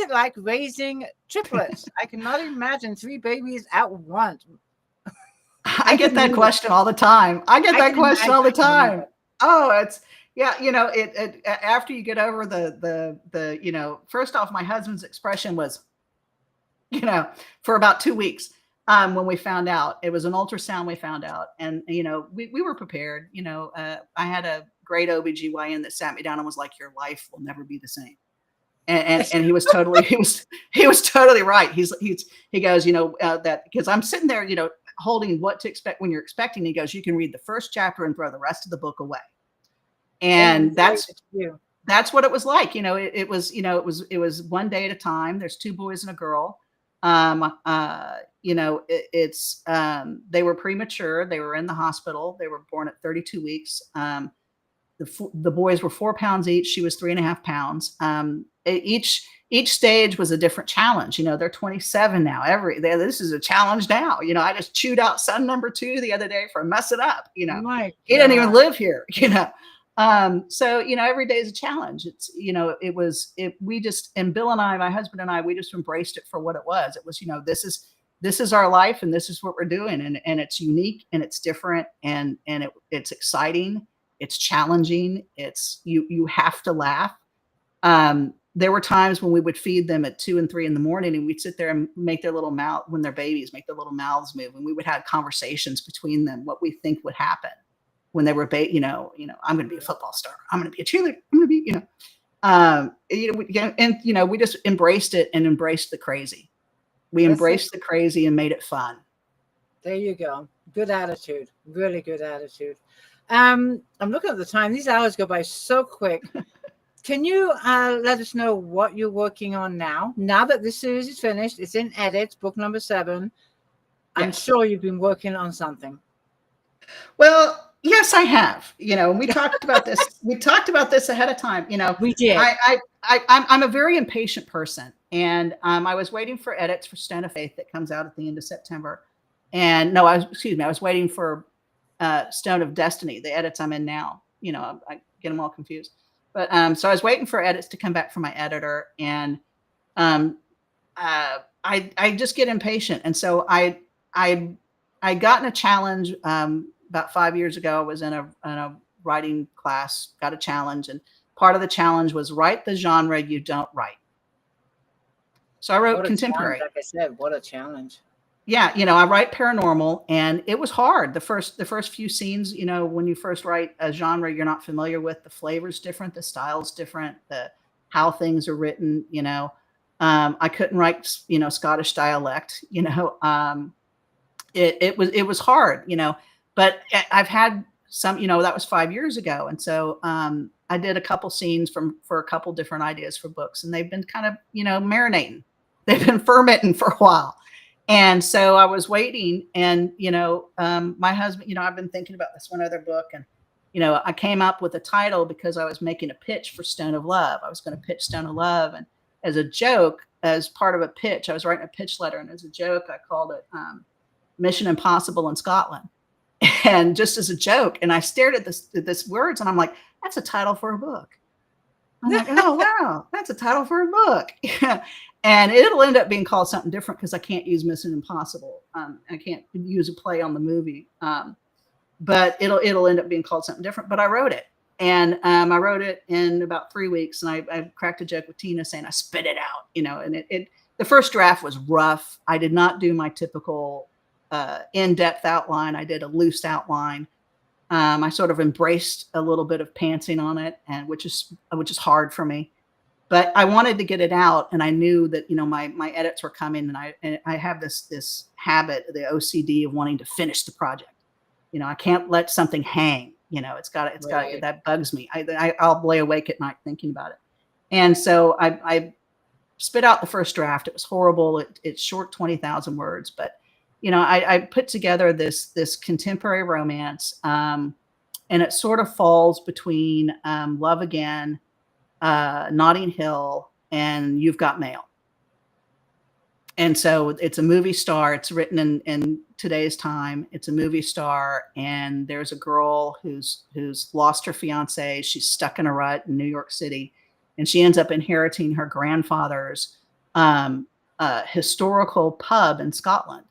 like raising triplets? I cannot imagine 3 babies at once. I get that question all the time. Oh, it's after you get over the first off, my husband's expression was, for about 2 weeks, when we found out. It was an ultrasound we found out. And, we were prepared. I had a great OBGYN that sat me down and was like, your life will never be the same. And he was totally, he was totally right. He goes, that because I'm sitting there, holding what to expect when you're expecting. He goes, you can read the first chapter and throw the rest of the book away. And that's what it was like. It was one day at a time. There's 2 boys and a girl. They were premature. They were in the hospital. They were born at 32 weeks. The boys were 4 pounds each. She was 3.5 pounds. Each stage was a different challenge. They're 27 now. This is a challenge now. I just chewed out son number 2 the other day for messing up. He didn't even live here. So every day is a challenge. It's and Bill and I, my husband and I, we just embraced it for what it was. It was this is our life and this is what we're doing, and it's unique and it's different and it's exciting. It's challenging. It's you have to laugh. There were times when we would feed them at 2 and 3 in the morning, and we'd sit there and make their little mouth when they're babies, make their little mouths move, and we would have conversations between them, what we think would happen when they were, I'm going to be a football star. I'm going to be a cheerleader. I'm going to be, we just embraced it and embraced the crazy. We embraced the crazy and made it fun. There you go. Good attitude. Really good attitude. I'm looking at the time. These hours go by so quick. Can you let us know what you're working on now? Now that this series is finished, it's in edits, book number 7. I'm sure you've been working on something. Well, Yes, I have. We talked about this. We talked about this ahead of time. We did. I'm a very impatient person, and I was waiting for edits for Stone of Faith that comes out at the end of September, and no, I was waiting for Stone of Destiny, the edits I'm in now. I get them all confused, but so I was waiting for edits to come back from my editor, and I just get impatient, and so I got in a challenge about 5 years ago. I was in a writing class, got a challenge, and part of the challenge was write the genre you don't write. So I wrote contemporary. Like I said, what a challenge. Yeah, I write paranormal, and it was hard. The first few scenes, when you first write a genre you're not familiar with, the flavor's different, the style's different, how things are written. I couldn't write, Scottish dialect. It was hard, but I've had some, that was 5 years ago, and so I did a couple scenes for a couple different ideas for books, and they've been kind of, marinating. They've been fermenting for a while. And so I was waiting, and, my husband, I've been thinking about this one other book, and, I came up with a title because I was making a pitch for Stone of Love. I was going to pitch Stone of Love. And as a joke, as part of a pitch, I was writing a pitch letter, and as a joke, I called it Mission Impossible in Scotland. And just as a joke, and I stared at this words, and I'm like, that's a title for a book. I'm like, oh, wow, that's a title for a book. And it'll end up being called something different because I can't use Mission Impossible. I can't use a play on the movie. But it'll end up being called something different. But I wrote it. And I wrote it in about 3 weeks. And I cracked a joke with Tina saying I spit it out, and the first draft was rough. I did not do my typical in-depth outline. I did a loose outline. I sort of embraced a little bit of pantsing on it, and which is hard for me. But I wanted to get it out, and I knew that my edits were coming, and I have this habit, the OCD of wanting to finish the project. I can't let something hang. It's got Right. that bugs me. I'll lay awake at night thinking about it, and so I spit out the first draft. It was horrible. It's short, 20,000 words, but I put together this contemporary romance, and it sort of falls between Love Again, Notting Hill, and You've Got Mail. And so it's a movie star. It's written in today's time. It's a movie star, and there's a girl who's lost her fiance. She's stuck in a rut in New York City, and she ends up inheriting her grandfather's historical pub in Scotland.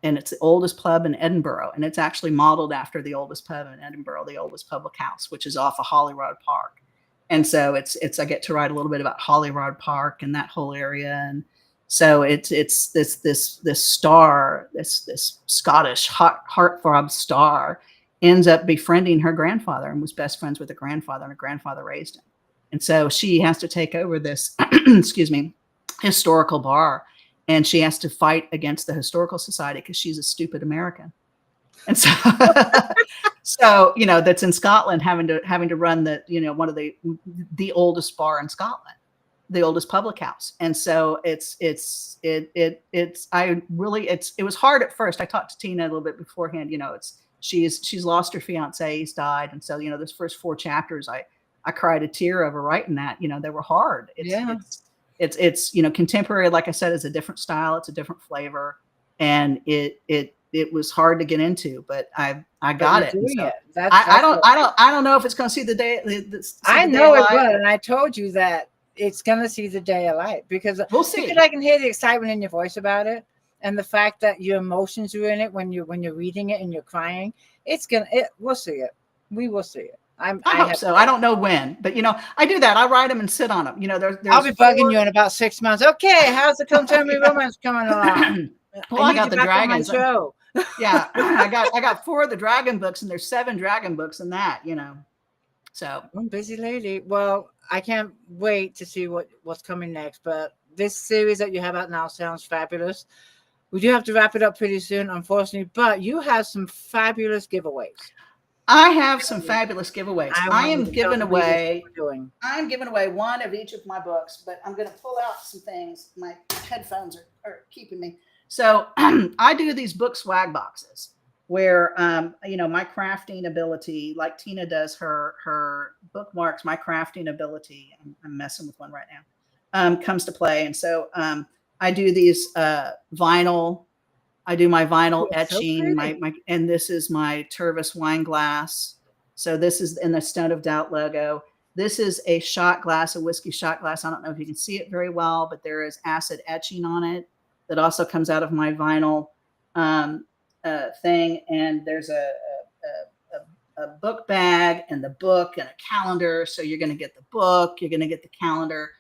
And it's the oldest pub in Edinburgh, and it's actually modeled after the oldest pub in Edinburgh, the oldest public house, which is off of Holyrood Park. And so I get to write a little bit about Holyrood Park and that whole area. And so it's this star, this Scottish heartthrob star, ends up befriending her grandfather and was best friends with her grandfather, and her grandfather raised him. And so she has to take over this, historical bar, and she has to fight against the historical society because she's a stupid American. And so, that's in Scotland, having to run one of the oldest bar in Scotland, the oldest public house. And so it was hard at first. I talked to Tina a little bit beforehand. She's lost her fiance, he's died. And so, those first 4 chapters, I cried a tear over writing that. They were hard. It's contemporary, like I said, is a different style. It's a different flavor. And it was hard to get into, but I got it. So I don't know if it's going to see the day. I know it will, and I told you that it's going to see the day of light because we'll see. Because I can hear the excitement in your voice about it, and the fact that your emotions are in it when you're reading it and you're crying. We'll see it. We will see it. I hope so. I don't know when, but I do that. I write them and sit on them. I'll be bugging you in about 6 months. Okay, how's the contemporary romance coming along? Well, I got the dragons. Show. Yeah, I got 4 of the dragon books, and there's 7 dragon books in that. So I'm busy lady. Well, I can't wait to see what's coming next. But this series that you have out now sounds fabulous. We do have to wrap it up pretty soon, unfortunately. But you have some fabulous giveaways. I have some fabulous giveaways. I'm giving away 1 of each of my books, but I'm going to pull out some things. My headphones are keeping me. So I do these book swag boxes where, you know, my crafting ability, like Tina does her bookmarks, my crafting ability, I'm messing with one right now, comes to play. And so I do these vinyl, I do my vinyl It's so etching, pretty. and this is my Tervis wine glass. So this is in the Stone of Doubt logo. This is a shot glass, a whiskey shot glass. I don't know if you can see it very well, but there is acid etching on it that also comes out of my vinyl thing. And there's a book bag and the book and a calendar. So you're going to get the book, you're going to get the calendar.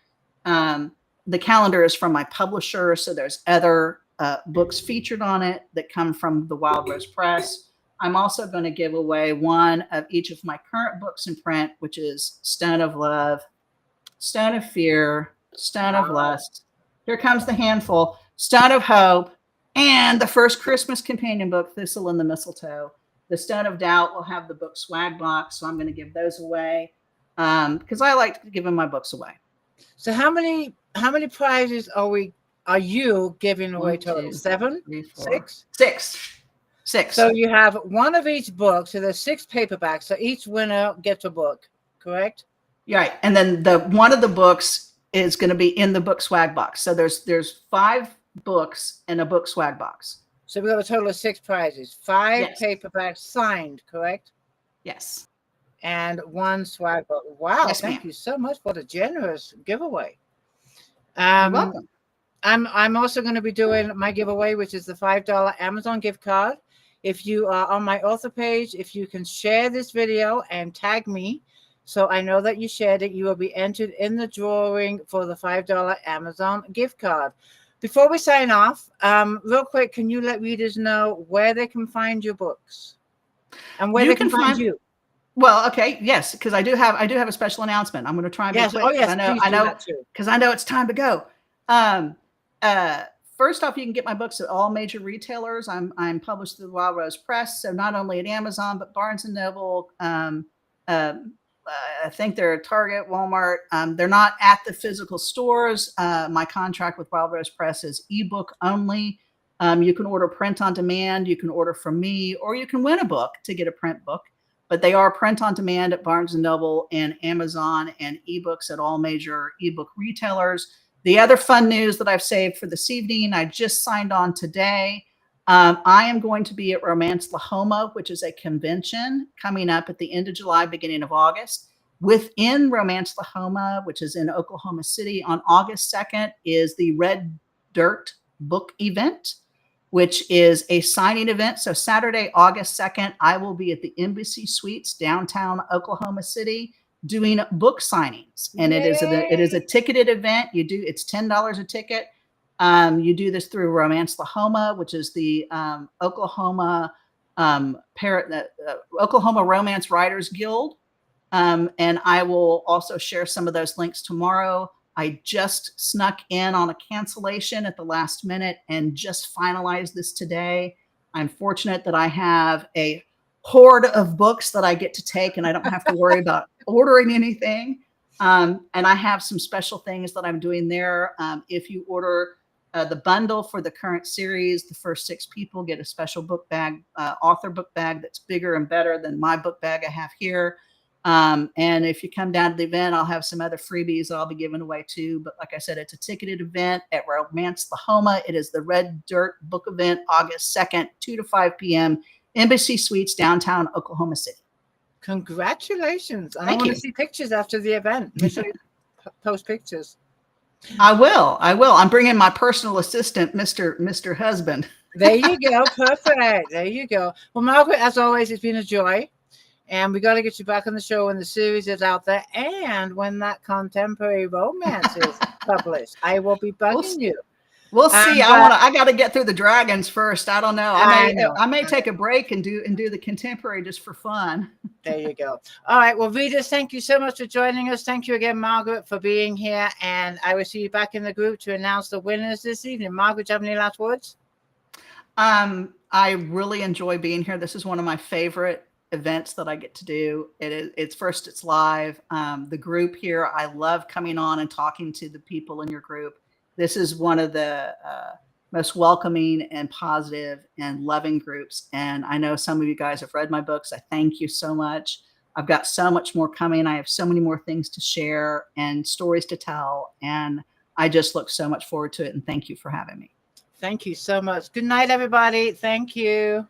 The calendar is from my publisher. So there's other books featured on it that come from the Wild Rose Press. I'm also going to give away one of each of my current books in print, which is Stone of Love, Stone of Fear, Stone of Lust. Here comes the handful, Stone of Hope, and the first Christmas companion book, Thistle and the Mistletoe. The Stone of Doubt will have the book swag box, so I'm going to give those away because I like giving my books away. So how many prizes are you giving away total? 7? 3, 4, 6? 6. So you have one of each book. So there's 6 paperbacks. So each winner gets a book, correct? Right. And then one of the books is going to be in the book swag box. So there's 5 books in a book swag box. So we have a total of 6 prizes. 5 Yes. paperbacks signed, correct? Yes. And 1 swag book. Wow. Yes, thank ma'am. you so much for the generous giveaway. You're welcome. I'm also going to be doing my giveaway, which is the $5 Amazon gift card. If you are on my author page, if you can share this video and tag me so I know that you shared it, you will be entered in the drawing for the $5 Amazon gift card. Before we sign off, real quick, can you let readers know where they can find your books and where they can find you? Well, okay, yes, because I do have a special announcement. I'm going to try and be quick. Oh yes, I know, because I know it's time to go. First off, you can get my books at all major retailers. I'm published through the Wild Rose Press, so not only at Amazon but Barnes and Noble. I think they're at Target, Walmart. They're not at the physical stores. My contract with Wild Rose Press is ebook only. You can order print on demand. You can order from me, or you can win a book to get a print book. But they are print on demand at Barnes and Noble and Amazon, and ebooks at all major ebook retailers. The other fun news that I've saved for this evening, I just signed on today. I am going to be at Romance Lahoma, which is a convention coming up at the end of July, beginning of August. Within Romance Lahoma, which is in Oklahoma City, on August 2nd is the Red Dirt Book Event, which is a signing event. So Saturday, August 2nd, I will be at the Embassy Suites, downtown Oklahoma City, doing book signings. And it is a ticketed event. It's $10 a ticket. You do this through Romance Lahoma, which is the Oklahoma Romance Writers Guild. And I will also share some of those links tomorrow. I just snuck in on a cancellation at the last minute and just finalized this today. I'm fortunate that I have a horde of books that I get to take, and I don't have to worry about ordering anything. And I have some special things that I'm doing there. If you order the bundle for the current series, the first 6 people get a special book bag, author book bag that's bigger and better than my book bag I have here. And if you come down to the event, I'll have some other freebies that I'll be giving away too. But like I said, it's a ticketed event at Romance Lahoma. It is the Red Dirt Book Event, August 2nd, 2 to 5 p.m. Embassy Suites, downtown Oklahoma City. Congratulations. I want to see pictures after the event. Make sure you post pictures. I will. I'm bringing my personal assistant, Mr. Husband. There you go. Perfect. There you go. Well, Margaret, as always, it's been a joy. And we got to get you back on the show when the series is out there and when that contemporary romance is published. I will be bugging you. We'll see. I got to get through the dragons first. I don't know. I may take a break and do the contemporary just for fun. There you go. All right. Well, readers, thank you so much for joining us. Thank you again, Margaret, for being here. And I will see you back in the group to announce the winners this evening. Margaret, do you have any last words? I really enjoy being here. This is one of my favorite events that I get to do. It's live. The group here, I love coming on and talking to the people in your group. This is one of the most welcoming and positive and loving groups. And I know some of you guys have read my books. I thank you so much. I've got so much more coming. I have so many more things to share and stories to tell. And I just look so much forward to it. And thank you for having me. Thank you so much. Good night, everybody. Thank you.